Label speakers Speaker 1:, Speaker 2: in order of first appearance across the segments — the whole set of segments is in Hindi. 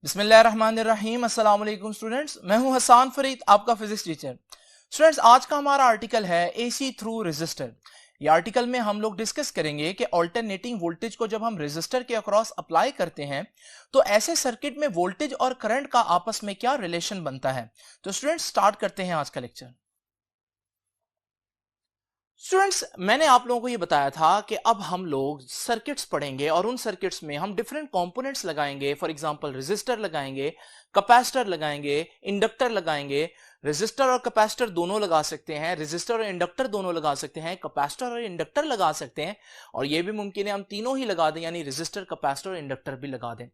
Speaker 1: बिस्मिल्लाहिर्रहमानिर्रहीम। अस्सलाम वालेकुम स्टूडेंट्स, मैं हूं हसान फरीद, आपका फिजिक्स टीचर। स्टूडेंट्स, आज का हमारा आर्टिकल है एसी थ्रू रेजिस्टर। ये आर्टिकल में हम लोग डिस्कस करेंगे कि ऑल्टरनेटिंग वोल्टेज को जब हम रेजिस्टर के अक्रॉस अप्लाई करते हैं तो ऐसे सर्किट में वोल्टेज और करंट का आपस में क्या रिलेशन बनता है। तो स्टूडेंट्स, स्टार्ट करते हैं आज का लेक्चर। स्टूडेंट्स, मैंने आप लोगों को ये बताया था कि अब हम लोग सर्किट्स पढ़ेंगे और उन सर्किट्स में हम डिफरेंट कंपोनेंट्स लगाएंगे। फॉर एग्जांपल रेजिस्टर लगाएंगे, कैपेसिटर लगाएंगे, इंडक्टर लगाएंगे। रेजिस्टर और कैपेसिटर दोनों लगा सकते हैं, रेजिस्टर और इंडक्टर दोनों लगा सकते हैं, कैपेसिटर और इंडक्टर लगा सकते हैं, और यह भी मुमकिन है हम तीनों ही लगा दें, यानी रेजिस्टर, कैपेसिटर और इंडक्टर भी लगा दें।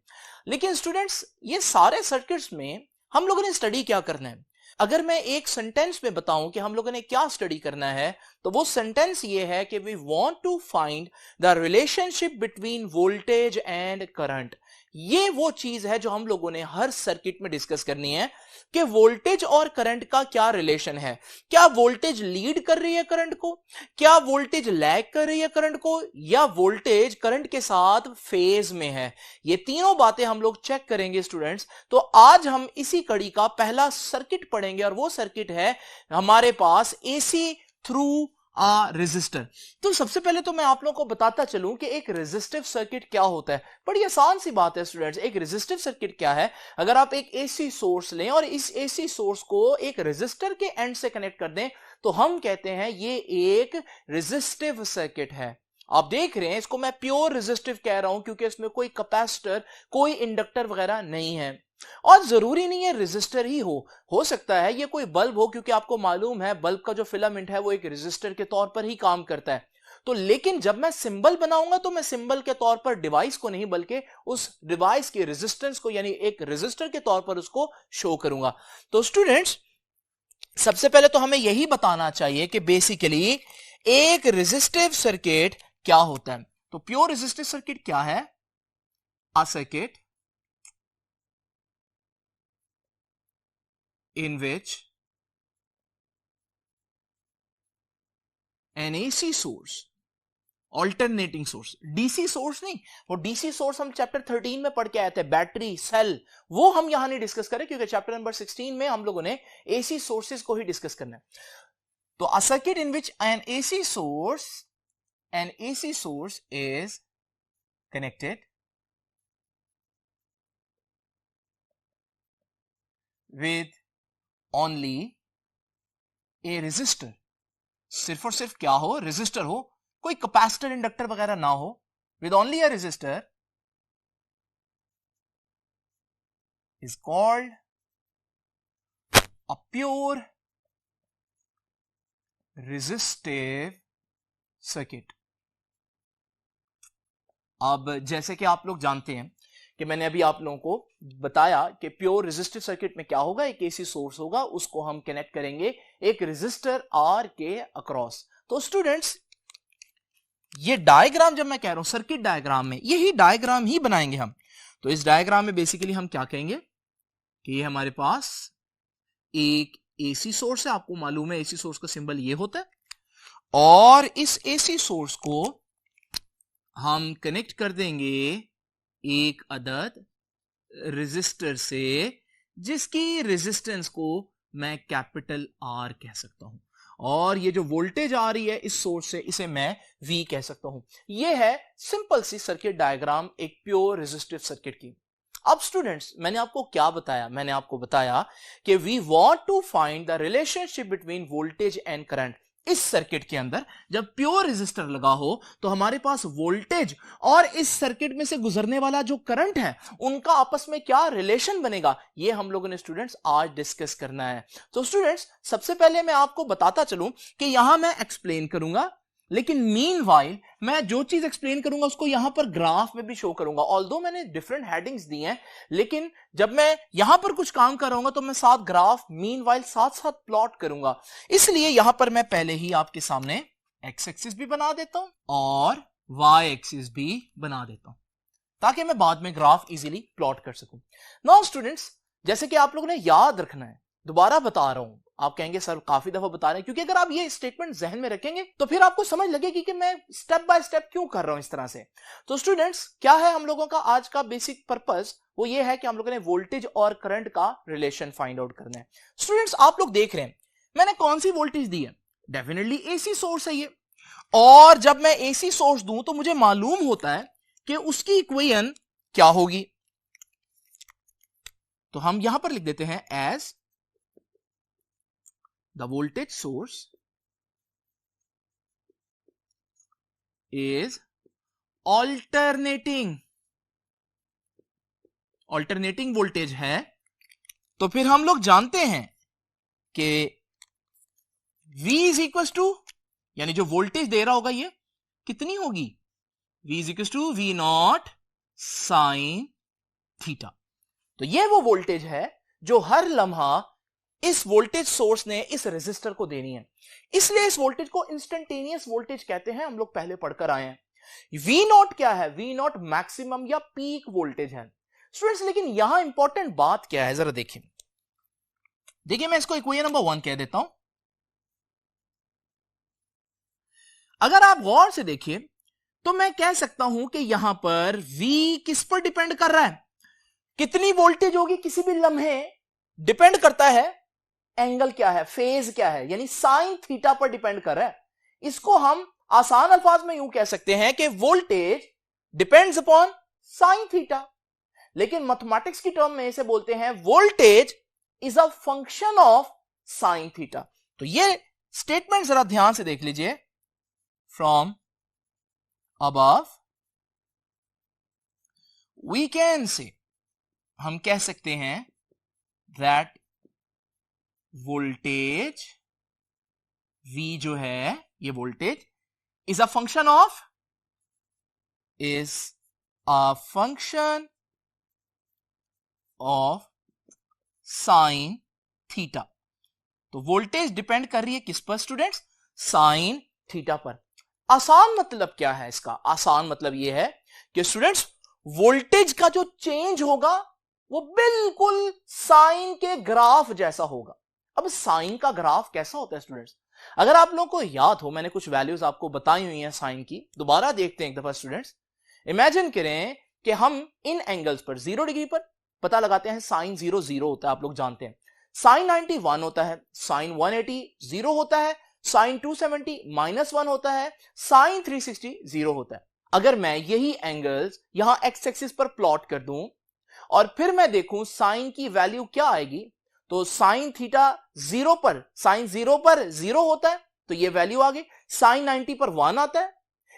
Speaker 1: लेकिन स्टूडेंट्स, ये सारे सर्किट्स में हम लोगों ने स्टडी क्या करना है? अगर मैं एक सेंटेंस में बताऊं कि हम लोगों ने क्या स्टडी करना है, तो वो सेंटेंस ये है कि we want to find the relationship between voltage and current. ये वो चीज है जो हम लोगों ने हर सर्किट में डिस्कस करनी है कि वोल्टेज और करंट का क्या रिलेशन है। क्या वोल्टेज लीड कर रही है करंट को, क्या वोल्टेज लैग कर रही है करंट को, या वोल्टेज करंट के साथ फेज में है। ये तीनों बातें हम लोग चेक करेंगे स्टूडेंट्स। तो आज हम इसी कड़ी का पहला सर्किट पढ़ेंगे और वो सर्किट है हमारे पास एसी थ्रू रेजिस्टर। तो सबसे पहले तो मैं आप लोगों को बताता चलूं कि एक रेजिस्टिव सर्किट क्या होता है। बड़ी आसान सी बात है स्टूडेंट्स, एक रेजिस्टिव सर्किट क्या है? अगर आप एक एसी सोर्स लें और इस एसी सोर्स को एक रेजिस्टर के एंड से कनेक्ट कर दें तो हम कहते हैं ये एक रेजिस्टिव सर्किट है। आप देख रहे हैं, इसको मैं प्योर रेजिस्टिव कह रहा हूं क्योंकि इसमें कोई कैपेसिटर, कोई इंडक्टर वगैरह नहीं है। और जरूरी नहीं है रेजिस्टर ही हो सकता है ये कोई बल्ब हो, क्योंकि आपको मालूम है बल्ब का जो फिलामेंट है वो एक रेजिस्टर के तौर पर ही काम करता है। तो लेकिन जब मैं सिंबल बनाऊंगा तो मैं सिंबल के तौर पर डिवाइस को नहीं बल्कि उस डिवाइस के रेजिस्टेंस को, यानी एक रेजिस्टर के तौर पर उसको शो करूंगा। तो स्टूडेंट्स, सबसे पहले तो हमें यही बताना चाहिए कि बेसिकली एक रेजिस्टिव सर्किट क्या होता है। तो प्योर रेजिस्टिव सर्किट क्या है? A circuit in which an AC source, alternating source, DC source नहीं, वो DC सोर्स हम चैप्टर 13 में पढ़ के आए थे, बैटरी सेल, वो हम यहां नहीं डिस्कस करें क्योंकि चैप्टर नंबर 16 में हम लोगों ने AC सोर्सेस को ही डिस्कस करना है। तो a circuit in which an AC source is connected with only a resistor, सिर्फ और सिर्फ क्या हो? रेजिस्टर हो, कोई कैपेसिटर इंडक्टर वगैरह ना हो, with only a resistor is called a pure resistive circuit. अब जैसे कि आप लोग जानते हैं कि मैंने अभी आप लोगों को बताया कि प्योर रेजिस्टिव सर्किट में क्या होगा, एक एसी सोर्स होगा, उसको हम कनेक्ट करेंगे एक रेजिस्टर आर के अक्रॉस। तो स्टूडेंट्स, ये डायग्राम जब मैं कह रहा हूं सर्किट डायग्राम में, यही डायग्राम ही बनाएंगे हम। तो इस डायग्राम में बेसिकली हम क्या कहेंगे कि ये हमारे पास एक एसी सोर्स है, आपको मालूम है एसी सोर्स का सिंबल ये होता है, और इस एसी सोर्स को हम कनेक्ट कर देंगे एक अदद रेजिस्टर से, जिसकी रेजिस्टेंस को मैं कैपिटल आर कह सकता हूं, और ये जो वोल्टेज आ रही है इस सोर्स से, इसे मैं V कह सकता हूं। ये है सिंपल सी सर्किट डायग्राम एक प्योर रेजिस्टिव सर्किट की। अब स्टूडेंट्स, मैंने आपको क्या बताया? मैंने आपको बताया कि we want to find the relationship between voltage and current. इस सर्किट के अंदर जब प्योर रेजिस्टर लगा हो तो हमारे पास वोल्टेज और इस सर्किट में से गुजरने वाला जो करंट है उनका आपस में क्या रिलेशन बनेगा, ये हम लोगों ने स्टूडेंट्स आज डिस्कस करना है। तो स्टूडेंट्स, सबसे पहले मैं आपको बताता चलूं कि यहां मैं एक्सप्लेन करूंगा, लेकिन मीनवाइल मैं जो चीज एक्सप्लेन करूंगा उसको यहां पर ग्राफ में भी शो करूंगा। ऑल्दो मैंने डिफरेंट हेडिंग्स दी हैं, लेकिन जब मैं यहां पर कुछ काम कर रहा हूं तो मैं साथ ग्राफ मीनवाइल साथ साथ प्लॉट करूंगा। इसलिए यहां पर मैं पहले ही आपके सामने एक्स एक्सिस भी बना देता हूं और वाई एक्सिस भी बना देता हूं ताकि मैं बाद में ग्राफ इजीली प्लॉट कर सकूं। नाउ स्टूडेंट्स, जैसे कि आप लोगों ने याद रखना है, दोबारा बता रहा हूं, आप कहेंगे सर काफी दफा बता रहे हैं, क्योंकि अगर आप ये स्टेटमेंट जहन में रखेंगे तो फिर आपको समझ लगेगी कि मैं स्टेप बाय स्टेप क्यों कर रहा हूं इस तरह से। तो स्टूडेंट्स, क्या है हम लोगों का आज का बेसिक पर्पस, वो ये है कि हम लोगों ने वोल्टेज और करंट का रिलेशन फाइंड आउट करना है। स्टूडेंट्स, आप लोग देख रहे हैं मैंने कौन सी वोल्टेज दी है, डेफिनेटली एसी सोर्स है ये, और जब मैं एसी सोर्स दूं तो मुझे मालूम होता है कि उसकी इक्वेशन क्या होगी। तो हम यहां पर लिख देते हैं as the voltage source is alternating voltage है, तो फिर हम लोग जानते हैं कि V इज इक्वल टू, यानी जो वोल्टेज दे रहा होगा ये कितनी होगी, V is equal to V naught sine theta. तो ये वो वोल्टेज है जो हर लम्हा इस वोल्टेज सोर्स ने इस रेजिस्टर को देनी है, इसलिए इस वोल्टेज को इंस्टेंटेनियस वोल्टेज कहते हैं, हम लोग पहले पढ़कर आए हैं। V नॉट क्या है, V नॉट मैक्सिमम या पीक वोल्टेज है स्टूडेंट्स। लेकिन यहां इंपॉर्टेंट बात क्या है, जरा देखिए मैं इसको इक्वेशन नंबर 1 कह देता हूं। अगर आप गौर से देखिए तो मैं कह सकता हूं कि यहां पर V किस पर डिपेंड कर रहा है, कितनी वोल्टेज होगी किसी भी लम्हे, डिपेंड करता है एंगल क्या है, फेज क्या है, यानी साइन थीटा पर डिपेंड कर रहा है। इसको हम आसान अल्फाज में यूं कह सकते हैं कि voltage depends upon sine theta, लेकिन मैथमेटिक्स की टर्म में इसे बोलते हैं voltage is a function of sine theta. तो ये स्टेटमेंट जरा ध्यान से देख लीजिए, from above we can say, हम कह सकते हैं दैट वोल्टेज V जो है, ये voltage is a function of sine theta. तो वोल्टेज डिपेंड कर रही है किस पर स्टूडेंट्स, साइन थीटा पर। आसान मतलब क्या है इसका, आसान मतलब यह है कि स्टूडेंट्स वोल्टेज का जो चेंज होगा वो बिल्कुल साइन के ग्राफ जैसा होगा। अब साइन का ग्राफ कैसा होता है स्टूडेंट्स, अगर आप लोगों को याद हो मैंने कुछ वैल्यूज आपको बताई हुई हैं साइन की, दोबारा देखते हैं एक दफा स्टूडेंट्स। इमेजिन करें कि हम इन एंगल्स पर 0 डिग्री पर पता लगाते हैं साइन 0 0 होता है, आप लोग जानते हैं। साइन 90 1 होता है, साइन 180 0 होता है, साइन 270 -1 होता है, साइन 360 0 होता है। अगर मैं यही एंगल्स यहां एक्स एक्सिस पर प्लॉट कर दूं और फिर मैं देखूं साइन की वैल्यू क्या आएगी, तो साइन थीटा 0 पर, साइन 0 पर 0 होता है तो ये वैल्यू आ गई, साइन 90 पर 1 आता है,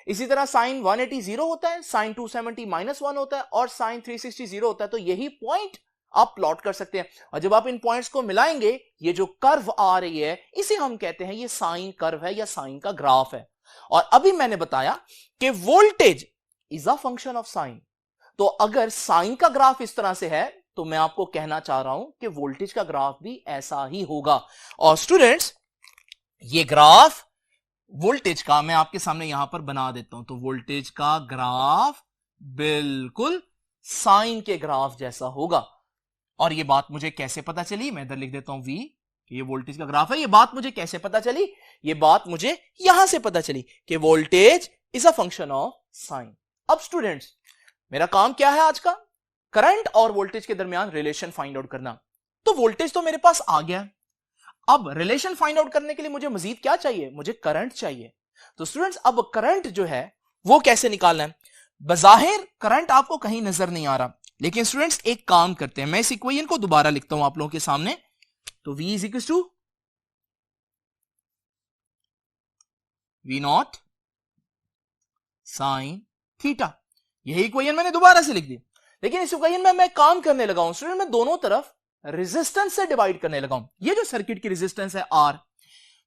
Speaker 1: इसी तरह साइन 180 0 होता है, साइन 270 -1 होता है और साइन 360 0 होता है। तो यही पॉइंट आप प्लॉट कर सकते हैं, और जब आप इन पॉइंट्स को मिलाएंगे ये जो कर्व आ रही है इसे हम कहते हैं ये साइन कर्व है या साइन का ग्राफ है। और अभी मैंने बताया कि voltage is a function of sine, तो अगर साइन का ग्राफ इस तरह से है तो मैं आपको कहना चाह रहा हूं कि वोल्टेज का ग्राफ भी ऐसा ही होगा। और स्टूडेंट्स ये ग्राफ वोल्टेज का मैं आपके सामने यहां पर बना देता हूं, तो वोल्टेज का ग्राफ बिल्कुल साइन के ग्राफ जैसा होगा। और ये बात मुझे कैसे पता चली, मैं इधर लिख देता हूं V कि ये वोल्टेज का ग्राफ है। ये बात मुझे कैसे पता चली, ये बात मुझे यहां से पता चली कि voltage is a function of sine. अब स्टूडेंट्स मेरा काम क्या है आज का, करंट और वोल्टेज के दरमियान रिलेशन फाइंड आउट करना। तो वोल्टेज तो मेरे पास आ गया, अब रिलेशन फाइंड आउट करने के लिए मुझे मजीद क्या चाहिए, मुझे करंट चाहिए। तो स्टूडेंट्स अब करंट जो है वो कैसे निकालना है, बजाहिर करंट आपको कहीं नजर नहीं आ रहा, लेकिन स्टूडेंट्स एक काम करते हैं, मैं इस इक्वेशन को दोबारा लिखता हूं आप लोगों के सामने। तो V is equal to V naught sine theta, यही इक्वेशन मैंने दोबारा से लिख दी। लेकिन इस इक्वेशन में मैं काम करने लगा हूं स्टूडेंट, मैं दोनों तरफ रेजिस्टेंस से डिवाइड करने लगा हूं। ये जो सर्किट की रेजिस्टेंस है R,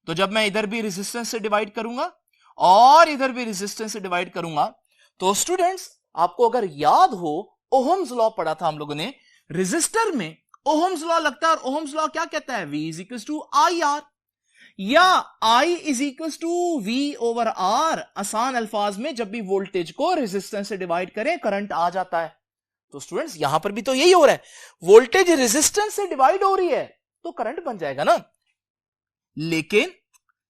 Speaker 1: तो जब मैं इधर भी रेजिस्टेंस से डिवाइड करूंगा और इधर भी रेजिस्टेंस से डिवाइड करूंगा, तो स्टूडेंट्स आपको अगर याद हो ओहम्स लॉ पढ़ा था हम लोगों ने, रेजिस्टर में ओहम्स लॉ लगता है और ओहम्स लॉ क्या कहता है, V is equal to IR या I is equal to V over R। आसान अल्फाज में जब भी वोल्टेज को रेजिस्टेंस से डिवाइड करें करंट आ जाता है। तो स्टूडेंट्स यहां पर भी तो यही हो रहा है, वोल्टेज रेजिस्टेंस से डिवाइड हो रही है तो करंट बन जाएगा ना। लेकिन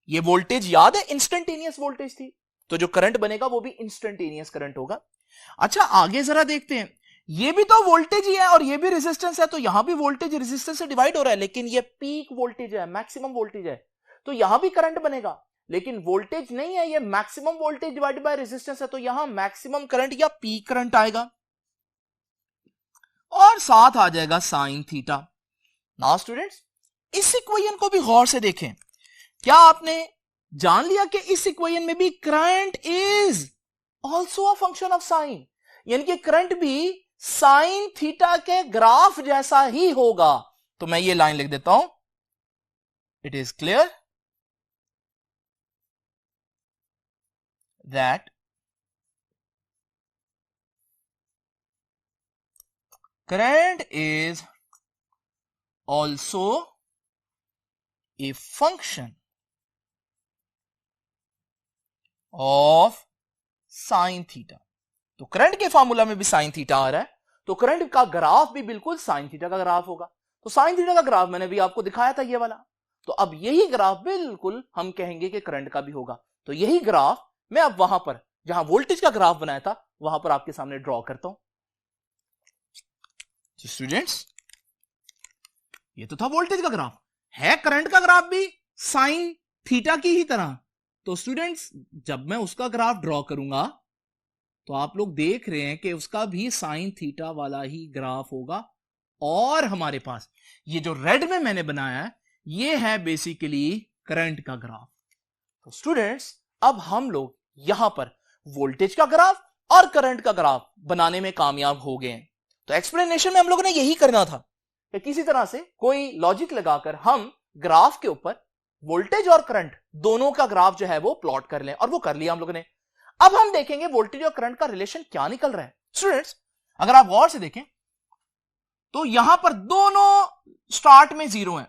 Speaker 1: ये वोल्टेज याद है इंस्टेंटेनियस वोल्टेज थी, तो जो करंट बनेगा वो भी इंस्टेंटेनियस करंट होगा। अच्छा आगे जरा देखते हैं, ये भी तो वोल्टेज ही है और ये भी रेजिस्टेंस है, तो यहां भी वोल्टेज रेजिस्टेंस से डिवाइड हो रहा है, लेकिन ये पीक वोल्टेज है, मैक्सिमम वोल्टेज है, तो यहां भी करंट बनेगा, लेकिन वोल्टेज नहीं है, ये maximum voltage divided by resistance है, तो यहां मैक्सिमम करंट या पीक करंट आएगा और साथ आ जाएगा साइन थीटा। नाउ स्टूडेंट्स, इस इक्वेशन को भी गौर से देखें, क्या आपने जान लिया कि इस इक्वेशन में भी current is also a function of sine, यानी कि करंट भी साइन थीटा के ग्राफ जैसा ही होगा। तो मैं ये लाइन लिख देता हूं, it is clear that current is also a function of sin theta. तो करंट के फॉर्मूला में भी साइन थीटा आ रहा है, तो करंट का ग्राफ भी बिल्कुल साइन थीटा का ग्राफ होगा। तो साइन थीटा का ग्राफ मैंने भी आपको दिखाया था ये वाला, तो अब यही ग्राफ बिल्कुल हम कहेंगे कि करंट का भी होगा। तो यही ग्राफ मैं अब वहां पर जहां वोल्टेज का ग्राफ बनाया था वहां पर आपके सामने ड्रॉ करता हूं। स्टूडेंट्स, ये तो था वोल्टेज का ग्राफ, है करंट का ग्राफ भी साइन थीटा की ही तरह। तो स्टूडेंट्स, जब मैं उसका ग्राफ ड्रॉ करूंगा तो आप लोग देख रहे हैं कि उसका भी साइन थीटा वाला ही ग्राफ होगा, और हमारे पास ये जो रेड में मैंने बनाया है ये है बेसिकली करंट का ग्राफ। तो स्टूडेंट्स, अब हम लोग यहां पर वोल्टेज का ग्राफ और करंट का ग्राफ बनाने में कामयाब हो गए हैं। तो एक्सप्लेनेशन में हम लोगों ने यही करना था कि किसी तरह से कोई लॉजिक लगाकर हम ग्राफ के ऊपर वोल्टेज और करंट दोनों का ग्राफ जो है वो प्लॉट कर लें, और वो कर लिया हम लोगों ने। अब हम देखेंगे वोल्टेज और करंट का रिलेशन क्या निकल रहा है। स्टूडेंट्स, अगर आप गौर से देखें तो यहां पर दोनों स्टार्ट में जीरो हैं,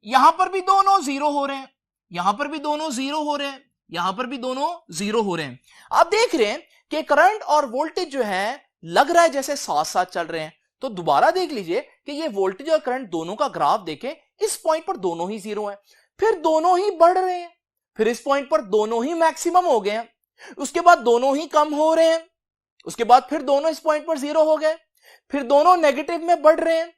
Speaker 1: यहां पर भी दोनों जीरो हो रहे हैं, यहां पर भी दोनों जीरो हो रहे हैं, यहां पर भी दोनों जीरो हो रहे हैं। आप देख रहे हैं कि करंट और वोल्टेज जो है लग रहा है जैसे साथ साथ चल रहे हैं। तो दोबारा देख लीजिए कि ये वोल्टेज और करंट दोनों का ग्राफ देखें, इस पॉइंट पर दोनों ही जीरो हैं, फिर दोनों ही बढ़ रहे हैं, फिर इस पॉइंट पर दोनों ही मैक्सिमम हो गए हैं, उसके बाद दोनों ही कम हो रहे हैं, उसके बाद फिर दोनों इस पॉइंट पर जीरो हो गए, फिर दोनों नेगेटिव में बढ़ रहे हैं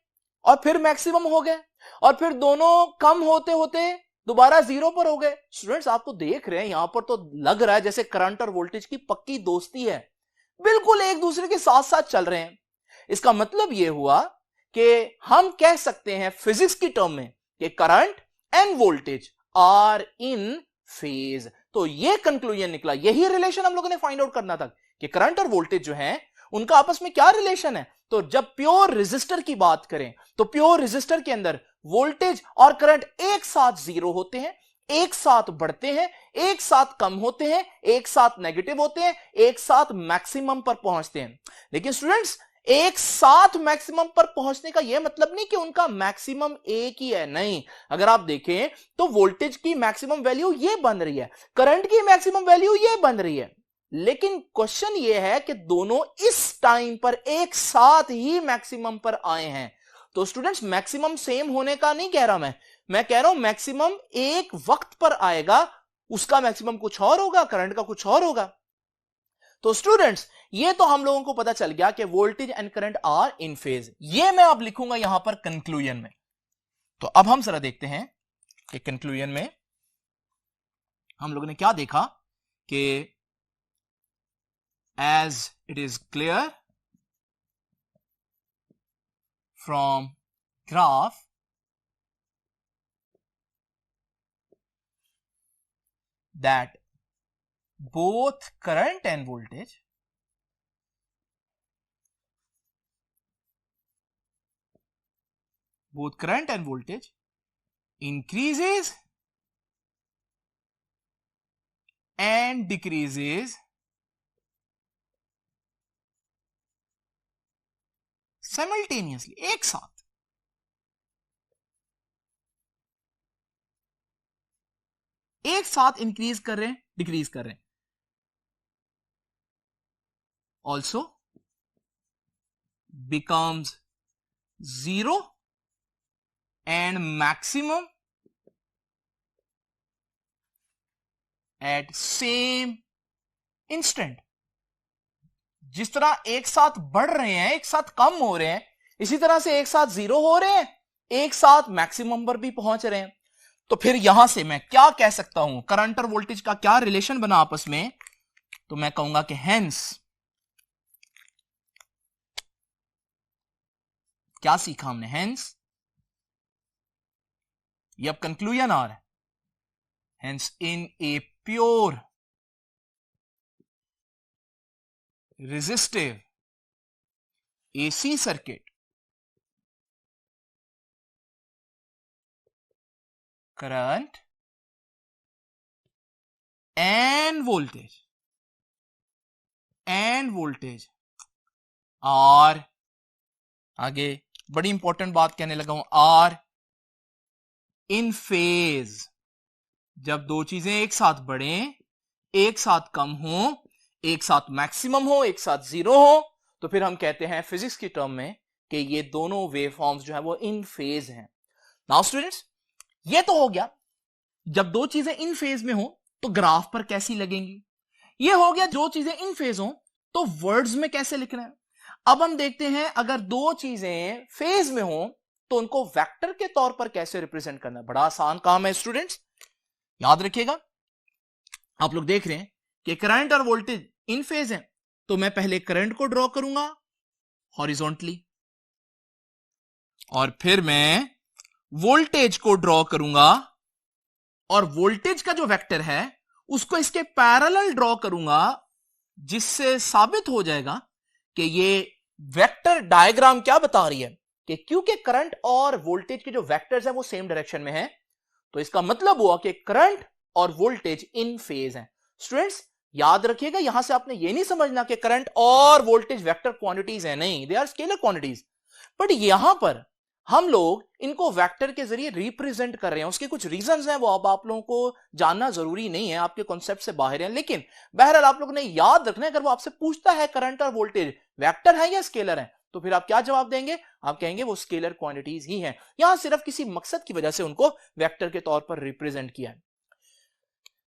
Speaker 1: और फिर मैक्सिमम हो गए, और फिर दोनों कम होते होते दोबारा जीरो पर हो गए। स्टूडेंट्स, आप तो देख रहे हैं यहां पर तो लग रहा है जैसे करंट और वोल्टेज की पक्की दोस्ती है, बिल्कुल एक दूसरे के साथ साथ चल रहे हैं। इसका मतलब यह हुआ कि हम कह सकते हैं फिजिक्स की टर्म में कि current and voltage are in phase. तो यह कंक्लूजन निकला, यही रिलेशन हम लोगों ने फाइंड आउट करना था कि करंट और वोल्टेज जो है उनका आपस में क्या रिलेशन है। तो जब प्योर रेजिस्टर की बात करें तो प्योर रेजिस्टर के अंदर वोल्टेज और करंट एक साथ जीरो होते हैं, एक साथ बढ़ते हैं, एक साथ कम होते हैं, एक साथ नेगेटिव होते हैं, एक साथ मैक्सिमम पर पहुंचते हैं। लेकिन स्टूडेंट्स, एक साथ मैक्सिमम पर पहुंचने का यह मतलब नहीं कि उनका मैक्सिमम एक ही है, नहीं। अगर आप देखें तो वोल्टेज की मैक्सिमम वैल्यू ये बन रही है, करंट की मैक्सिमम वैल्यू ये बन रही है, लेकिन क्वेश्चन ये है कि दोनों इस टाइम पर एक साथ ही मैक्सिमम पर आए हैं। तो स्टूडेंट्स, मैक्सिमम सेम होने का नहीं कह रहा मैं कह रहा हूं मैक्सिमम एक वक्त पर आएगा, उसका मैक्सिमम कुछ और होगा, करंट का कुछ और होगा। तो स्टूडेंट्स, ये तो हम लोगों को पता चल गया कि voltage and current are in phase. ये मैं अब लिखूंगा यहां पर कंक्लूजन में। तो अब हम जरा देखते हैं कि कंक्लूजन में हम लोगों ने क्या देखा कि as it is clear from graph that both current and voltage increases and decreases simultaneously, एक साथ। एक साथ इंक्रीज कर रहे हैं, डिक्रीज कर रहे हैं। Also becomes zero and maximum at same instant. जिस तरह एक साथ बढ़ रहे हैं, एक साथ कम हो रहे हैं, इसी तरह से एक साथ जीरो हो रहे हैं, एक साथ मैक्सिमम पर भी पहुंच रहे हैं। तो फिर यहां से मैं क्या कह सकता हूं, करंट और वोल्टेज का क्या रिलेशन बना आपस में, तो मैं कहूंगा कि हेंस, क्या सीखा हमने, हेंस, ये अब कंक्लूजन आ रहा है, hence in a pure resistive AC circuit, current and voltage are, आगे बड़ी इंपॉर्टेंट बात कहने लगा हूं, आर इन फेज। जब दो चीजें एक साथ बढ़ें, एक साथ कम हो, एक साथ मैक्सिमम हो, एक साथ जीरो हो, तो फिर हम कहते हैं फिजिक्स की टर्म में कि ये दोनों वेव फॉर्म्स जो है वो इन फेज हैं। नाउ स्टूडेंट्स, ये तो हो गया जब दो चीजें इन फेज में हो तो ग्राफ पर कैसी लगेंगी। ये हो गया जो चीजें इन फेज हो तो वर्ड्स में कैसे लिखना है। अब हम देखते हैं अगर दो चीजें फेज में हो तो उनको वेक्टर के तौर पर कैसे रिप्रेजेंट करना है। बड़ा आसान काम है स्टूडेंट्स, याद रखिएगा। आप लोग देख रहे हैं कि करंट और वोल्टेज इन फेज है, तो मैं पहले करंट को ड्रॉ करूंगा हॉरिजॉन्टली, और फिर मैं वोल्टेज को ड्रॉ करूंगा, और वोल्टेज का जो वेक्टर है उसको इसके पैरेलल ड्रॉ करूंगा, जिससे साबित हो जाएगा कि ये वेक्टर डायग्राम क्या बता रही है कि क्योंकि करंट और वोल्टेज के जो वेक्टर्स हैं वो सेम डायरेक्शन में है, तो इसका मतलब हुआ कि करंट और वोल्टेज इन फेज हैं। स्टूडेंट्स याद रखिएगा, यहां से आपने ये नहीं समझना कि करंट और वोल्टेज वेक्टर क्वांटिटीज हैं, नहीं, they are scalar quantities. But यहां पर हम लोग इनको वेक्टर के जरिए रिप्रेजेंट कर रहे हैं, उसके कुछ रीजंस हैं, वो अब आप लोगों को जानना जरूरी नहीं है, आपके कॉन्सेप्ट से बाहर है। लेकिन बहरहाल आप लोगों ने याद रखना है, अगर वो आपसे पूछता है करंट और वोल्टेज वेक्टर है या स्केलर है, तो फिर आप क्या जवाब देंगे, आप कहेंगे वो स्केलर क्वांटिटीज ही हैं। यहां सिर्फ किसी मकसद की वजह से उनको वेक्टर के तौर पर रिप्रेजेंट किया है।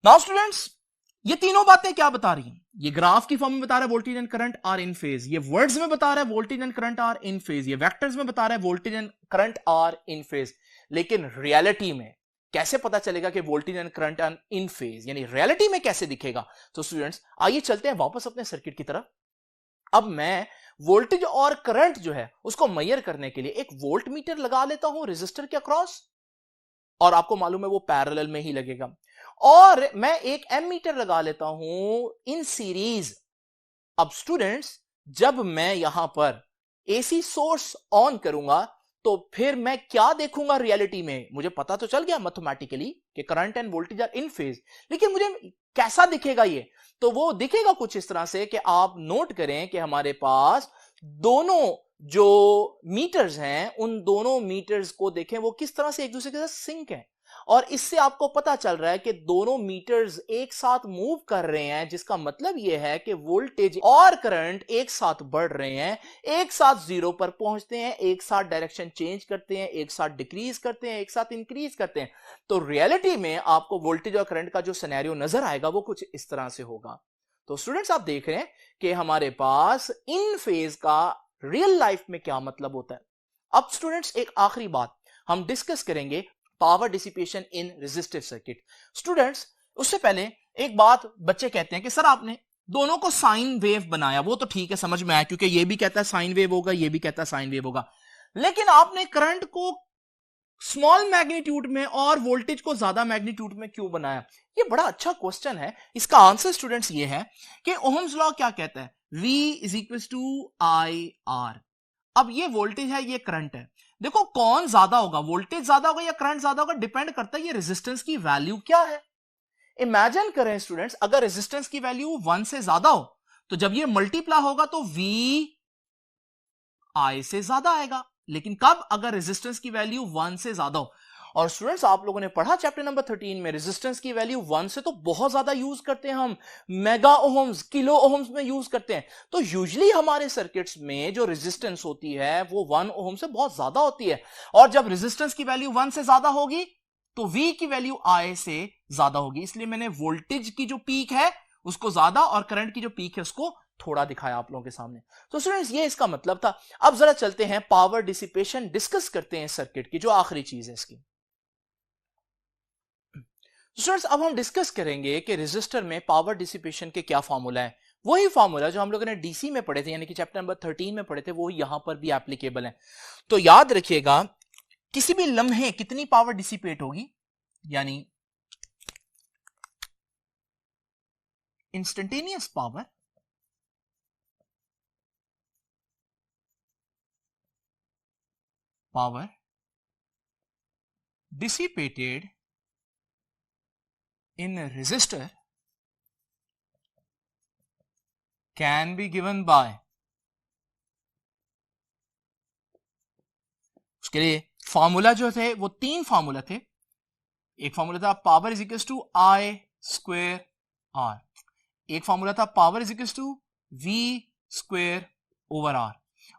Speaker 1: नाउ स्टूडेंट्स, ये तीनों बातें क्या बता रही हैं, ये ग्राफ की फॉर्म में बता रहा है voltage and current are in phase, ये वर्ड्स में बता रहा है voltage and current are in phase, ये वेक्टर्स में बता रहा है voltage and current are in phase. लेकिन रियलिटी में कैसे पता चलेगा कि voltage and current are in phase, यानी रियलिटी में कैसे दिखेगा। तो स्टूडेंट्स आइए चलते हैं वापस अपने सर्किट की तरफ। अब मैं वोल्टेज और करंट जो है उसको मेजर करने के लिए एक वोल्ट मीटर लगा लेता हूं रेजिस्टर के अक्रॉस, और आपको मालूम है वो पैरेलल में ही लगेगा, और मैं एक एमीटर लगा लेता हूं इन सीरीज। अब स्टूडेंट्स जब मैं यहां पर एसी सोर्स ऑन करूंगा तो फिर मैं क्या देखूंगा रियलिटी में, मुझे पता तो चल गया मैथमेटिकली कि current and voltage are in phase, लेकिन मुझे कैसा दिखेगा ये, तो वो दिखेगा कुछ इस तरह से कि आप नोट करें कि हमारे पास दोनों जो मीटर्स हैं उन दोनों मीटर्स को देखें वो किस तरह से एक दूसरे के साथ सिंक है, और इससे आपको पता चल रहा है कि दोनों मीटर्स एक साथ मूव कर रहे हैं, जिसका मतलब यह है कि वोल्टेज और करंट एक साथ बढ़ रहे हैं, एक साथ जीरो पर पहुंचते हैं, एक साथ डायरेक्शन चेंज करते हैं, एक साथ डिक्रीज करते हैं, एक साथ इंक्रीज करते हैं। तो रियलिटी में आपको वोल्टेज और करंट का जो सिनेरियो नजर आएगा वो कुछ इस तरह से होगा। तो स्टूडेंट्स आप देख रहे हैं कि हमारे पास इन फेज का रियल लाइफ में क्या मतलब होता है। अब स्टूडेंट्स एक आखिरी बात हम डिस्कस करेंगे, power dissipation in resistive circuit. Students उससे पहले एक बात बच्चे कहते हैं कि सर आपने दोनों को साइन वेव बनाया, वो तो ठीक है, समझ में आया, क्योंकि ये भी कहता है साइन वेव होगा, ये भी कहता है साइन वेव होगा, लेकिन आपने करंट को स्मॉल मैग्नीट्यूड में और वोल्टेज को ज्यादा मैग्नीट्यूड में क्यों बनाया। ये बड़ा अच्छा क्वेश्चन है। इसका आंसर स्टूडेंट्स ये है कि ओहम्स लॉ क्या कहता है, V is equal to I R. अब ये वोल्टेज है, ये करंट है, देखो कौन ज्यादा होगा, वोल्टेज ज्यादा होगा या करंट ज्यादा होगा, डिपेंड करता है ये रेजिस्टेंस की वैल्यू क्या है। इमेजिन करें स्टूडेंट्स, अगर रेजिस्टेंस की वैल्यू 1 से ज्यादा हो तो जब ये मल्टीप्लाई होगा तो V I से ज्यादा आएगा, लेकिन कब, अगर रेजिस्टेंस की वैल्यू 1 से ज्यादा हो। और स्टूडेंट्स आप लोगों ने पढ़ा चैप्टर नंबर 13 में रेजिस्टेंस की वैल्यू 1 से तो बहुत ज्यादा यूज करते हैं हम, मेगा ओहम्स, किलो ओहम्स में यूज करते हैं। तो यूजुअली हमारे सर्किट्स में जो रेजिस्टेंस होती है वो 1 ओहम से बहुत ज्यादा होती है, और जब रेजिस्टेंस की वैल्यू 1 से ज्यादा होगी तो V की वैल्यू I से ज्यादा होगी, इसलिए मैंने वोल्टेज की जो पीक है उसको ज्यादा और करंट की जो पीक है उसको थोड़ा दिखाया आप लोगों के सामने। तो स्टूडेंट्स ये इसका मतलब था। अब जरा चलते हैं पावर डिसिपेशन डिस्कस करते हैं सर्किट की, जो आखिरी चीज है इसकी। स्टूडेंट्स अब हम डिस्कस करेंगे कि रेजिस्टर में पावर डिसिपेशन के क्या फार्मूला है। वही फार्मूला जो हम लोगों ने डीसी में पढ़े थे, यानी कि चैप्टर नंबर 13 में पढ़े थे, वो यहां पर भी एप्लीकेबल है। तो याद रखिएगा, किसी भी लम्हे कितनी पावर डिसिपेट होगी, यानी instantaneous power dissipated in a resistor can be given by, उसके लिए फॉर्मूला जो थे वो 3 फॉर्मूला थे। एक फॉर्मूला था power is equal to I square R, एक फॉर्मूला था power is equal to V square over R,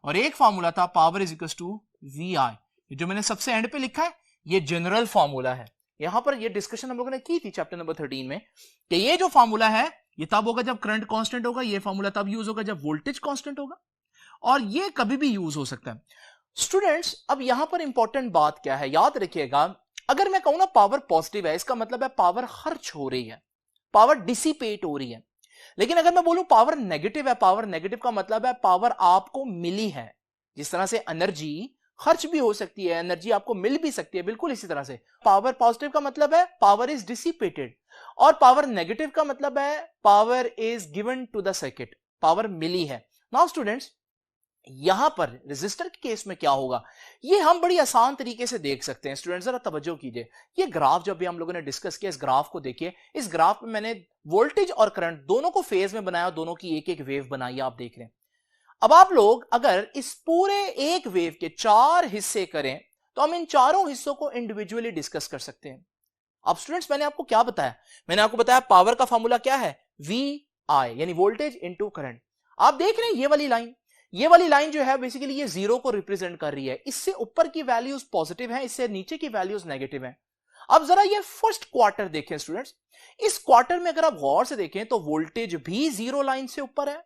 Speaker 1: और एक फॉर्मूला था power is equal to VI। जो मैंने सबसे एंड पे लिखा है ये जनरल फॉर्मूला है। यहां पर ये डिस्कशन हम लोगों ने की थी चैप्टर नंबर 13 में कि ये जो फॉर्मूला है ये तब होगा जब करंट कांस्टेंट होगा, ये फॉर्मूला तब यूज होगा जब वोल्टेज कांस्टेंट होगा, और ये कभी भी यूज हो सकता है। स्टूडेंट्स अब यहां पर इंपॉर्टेंट बात क्या है, याद रखिएगा, अगर मैं कहूं ना पावर पॉजिटिव है, इसका मतलब है पावर खर्च हो रही है, पावर डिसिपेट हो रही है। लेकिन अगर मैं बोलूं पावर नेगेटिव है, पावर नेगेटिव का मतलब है पावर आपको मिली है। जिस तरह से एनर्जी खर्च भी हो सकती है, एनर्जी आपको मिल भी सकती है, बिल्कुल इसी तरह से पावर पॉजिटिव का मतलब है पावर इज डिसिपेटेड, और पावर नेगेटिव का मतलब है power is given to the circuit, power मिली है। नाउ स्टूडेंट्स यहां पर रेजिस्टर के केस में क्या होगा, ये हम बड़ी आसान तरीके से देख सकते हैं। स्टूडेंट्स जरा तवज्जो कीजिए, ये ग्राफ जब भी हम लोगों ने डिस्कस किया, इस ग्राफ को देखिए। इस ग्राफ में मैंने वोल्टेज और करंट दोनों को फेज में बनाया, दोनों की एक एक वेव बनाई, आप देख रहे हैं। अब आप लोग अगर इस पूरे एक वेव के 4 हिस्से करें तो हम इन चारों हिस्सों को इंडिविजुअली डिस्कस कर सकते हैं। अब स्टूडेंट्स मैंने आपको क्या बताया, मैंने आपको बताया पावर का फॉर्मूला क्या है, VI, यानी वोल्टेज इनटू करंट। आप देख रहे हैं ये वाली लाइन जो है बेसिकली ये 0 को रिप्रेजेंट कर रही है। इससे ऊपर की वैल्यूज पॉजिटिव है, इससे नीचे की वैल्यूज नेगेटिव है। अब जरा ये फर्स्ट क्वार्टर देखें स्टूडेंट्स, इस क्वार्टर में अगर आप गौर से देखें तो वोल्टेज भी 0 लाइन से ऊपर है,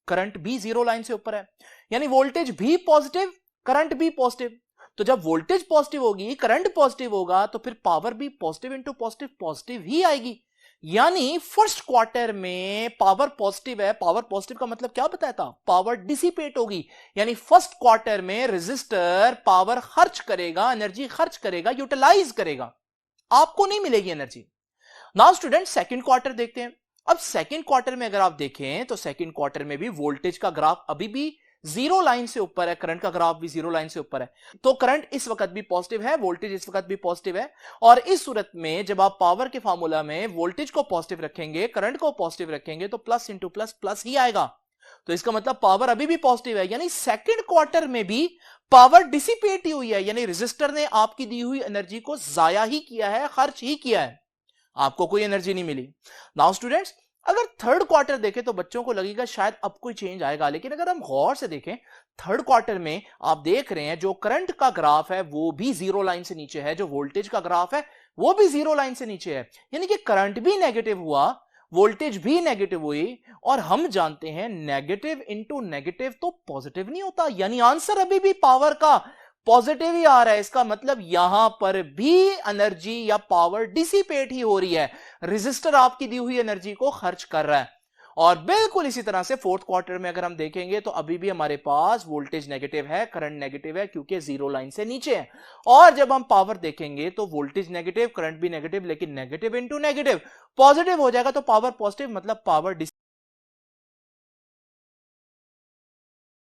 Speaker 1: करंट भी 0 लाइन से ऊपर है, यानी वोल्टेज भी पॉजिटिव, करंट भी पॉजिटिव। तो जब वोल्टेज पॉजिटिव होगी, करंट पॉजिटिव होगा, तो फिर पावर भी पॉजिटिव इंटू पॉजिटिव पॉजिटिव ही आएगी। यानी फर्स्ट क्वार्टर में पावर पॉजिटिव है, पावर पॉजिटिव का मतलब क्या बताया था, पावर डिसिपेट होगी, यानी फर्स्ट क्वार्टर में रेजिस्टर पावर खर्च करेगा, एनर्जी खर्च करेगा, यूटिलाइज करेगा, आपको नहीं मिलेगी energy. Now student second quarter देखते हैं। अब सेकंड क्वार्टर में अगर आप देखें तो सेकंड क्वार्टर में भी वोल्टेज का ग्राफ अभी भी 0 लाइन से ऊपर है, करंट का ग्राफ भी 0 लाइन से ऊपर है। तो करंट इस वक्त भी पॉजिटिव है, वोल्टेज इस वक्त भी पॉजिटिव है, और इस सूरत में जब आप पावर के फार्मूला में वोल्टेज को पॉजिटिव रखेंगे, करंट को पॉजिटिव रखेंगे, तो प्लस इंटू प्लस प्लस ही आएगा। तो इसका मतलब पावर अभी भी पॉजिटिव है, यानी सेकंड क्वार्टर में भी पावर डिसिपेट ही हुई है, यानी रेजिस्टर ने आपकी दी हुई एनर्जी को जाया ही किया है, खर्च ही किया है, आपको कोई एनर्जी नहीं मिली। नाउ स्टूडेंट्स अगर थर्ड क्वार्टर देखें तो बच्चों को लगेगा शायद अब कोई चेंज आएगा, लेकिन अगर हम गौर से देखें थर्ड क्वार्टर में आप देख रहे हैं जो करंट का ग्राफ है वो भी 0 लाइन से नीचे है, जो वोल्टेज का ग्राफ है वो भी 0 लाइन से नीचे है, यानी कि करंट भी नेगेटिव हुआ, वोल्टेज भी नेगेटिव हुई, और हम जानते हैं नेगेटिव इंटू नेगेटिव तो पॉजिटिव नहीं होता, यानी आंसर अभी भी पावर का पॉजिटिव ही आ रहा है। इसका मतलब यहां पर भी एनर्जी या पावर डिसिपेट ही हो रही है, रेजिस्टर आपकी दी हुई एनर्जी को खर्च कर रहा है। और बिल्कुल इसी तरह से फोर्थ क्वार्टर में अगर हम देखेंगे तो अभी भी हमारे पास वोल्टेज नेगेटिव है, करंट नेगेटिव है, क्योंकि 0 लाइन से नीचे है। और जब हम पावर देखेंगे तो वोल्टेज नेगेटिव, करंट भी नेगेटिव, लेकिन नेगेटिव इंटू नेगेटिव पॉजिटिव हो जाएगा, तो पावर पॉजिटिव मतलब पावर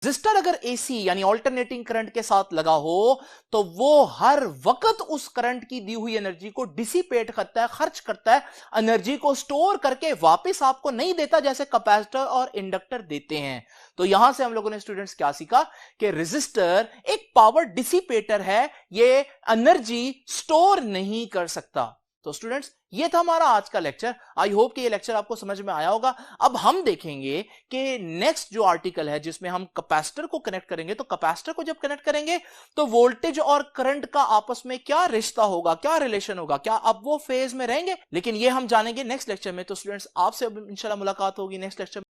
Speaker 1: रेजिस्टर अगर एसी यानी अल्टरनेटिंग करंट के साथ लगा हो तो वो हर वक्त उस करंट की दी हुई एनर्जी को डिसिपेट करता है, खर्च करता है, एनर्जी को स्टोर करके वापस आपको नहीं देता जैसे कैपेसिटर और इंडक्टर देते हैं। तो यहां से हम लोगों ने स्टूडेंट्स क्या सीखा कि रेजिस्टर एक पावर डिसिपेटर है, ये एनर्जी स्टोर नहीं कर सकता। तो स्टूडेंट्स ये था हमारा आज का लेक्चर। आई होप कि ये लेक्चर आपको समझ में आया होगा। अब हम देखेंगे कि नेक्स्ट जो आर्टिकल है जिसमें हम कैपेसिटर को कनेक्ट करेंगे, तो कैपेसिटर को जब कनेक्ट करेंगे तो वोल्टेज और करंट का आपस में क्या रिश्ता होगा, क्या रिलेशन होगा, क्या अब वो फेज में रहेंगे, लेकिन ये हम जानेंगे नेक्स्ट लेक्चर में। तो स्टूडेंट्स, आपसे इंशाल्लाह मुलाकात होगी नेक्स्ट लेक्चर में।